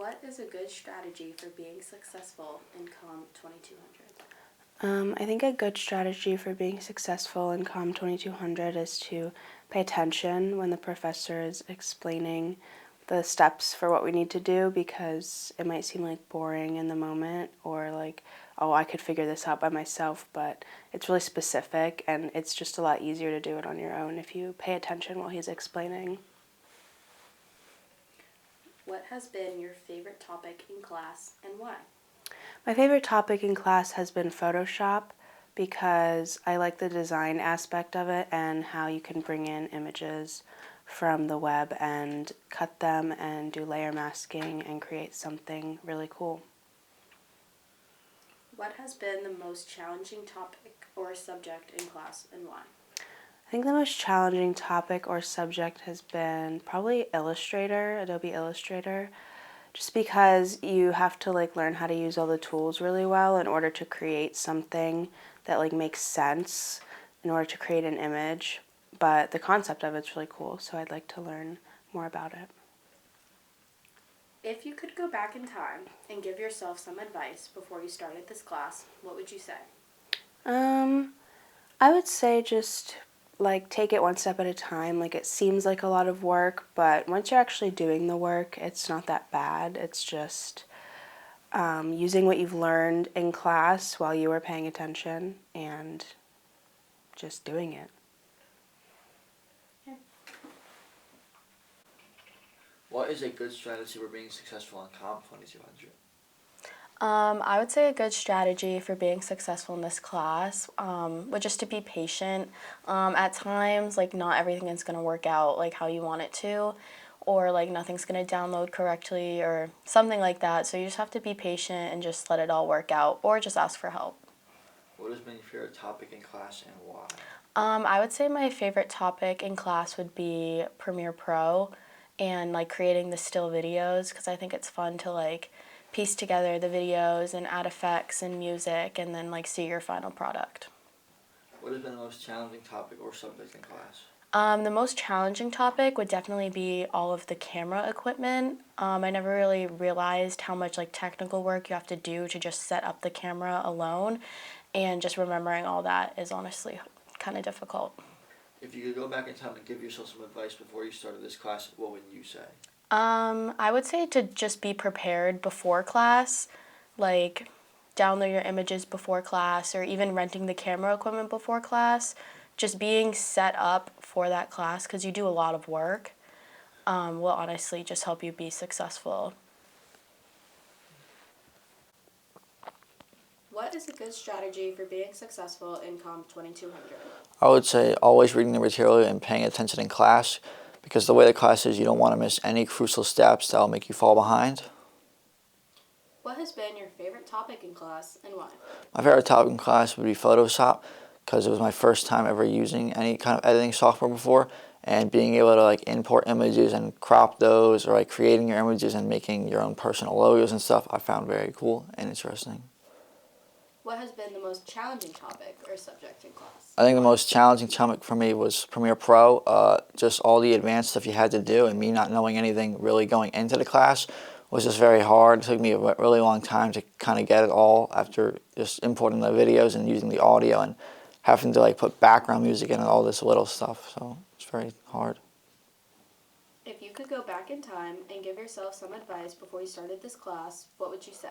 What is a good strategy for being successful in COM 2200? I think a good strategy for being successful in COM 2200 is to pay attention when the professor is explaining the steps for what we need to do, because it might seem like boring in the moment, or like, oh, I could figure this out by myself, but it's really specific and it's just a lot easier to do it on your own if you pay attention while he's explaining. What has been your favorite topic in class and why? My favorite topic in class has been Photoshop, because I like the design aspect of it and how you can bring in images from the web and cut them and do layer masking and create something really cool. What has been the most challenging topic or subject in class and why? I think the most challenging topic or subject has been probably Illustrator, Adobe Illustrator, just because you have to learn how to use all the tools really well in order to create something that makes sense in order to create an image. But the concept of it's really cool, so I'd like to learn more about it. If you could go back in time and give yourself some advice before you started this class, what would you say? I would say just take it one step at a time. It seems like a lot of work, but once you're actually doing the work, it's not that bad. It's just using what you've learned in class while you were paying attention and just doing it. What is a good strategy for being successful in COM 2200? I would say a good strategy for being successful in this class would just to be patient. At times, not everything is going to work out how you want it to, or nothing's going to download correctly or something like that. So you just have to be patient and just let it all work out, or just ask for help. What has been your favorite topic in class and why? I would say my favorite topic in class would be Premiere Pro and creating the still videos, because I think it's fun to piece together the videos and add effects and music and then see your final product. What has been the most challenging topic or subject in class? The most challenging topic would definitely be all of the camera equipment. I never really realized how much technical work you have to do to just set up the camera alone, and just remembering all that is honestly kind of difficult. If you could go back in time and give yourself some advice before you started this class, what would you say? I would say to just be prepared before class, download your images before class, or even renting the camera equipment before class. Just being set up for that class, because you do a lot of work, will honestly just help you be successful. What is a good strategy for being successful in COM 2200? I would say always reading the material and paying attention in class, because the way the class is, you don't want to miss any crucial steps that will make you fall behind. What has been your favorite topic in class and why? My favorite topic in class would be Photoshop, because it was my first time ever using any kind of editing software before, and being able to import images and crop those, or creating your images and making your own personal logos and stuff, I found very cool and interesting. What has been the most challenging topic or subject in class? I think the most challenging topic for me was Premiere Pro, just all the advanced stuff you had to do, and me not knowing anything really going into the class was just very hard. It took me a really long time to kind of get it all after just importing the videos and using the audio and having to put background music in and all this little stuff, so it's very hard. If you could go back in time and give yourself some advice before you started this class, what would you say?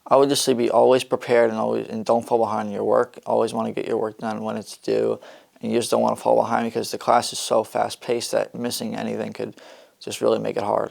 I would just say be always prepared and don't fall behind in your work. Always want to get your work done when it's due, and you just don't want to fall behind, because the class is so fast-paced that missing anything could just really make it hard.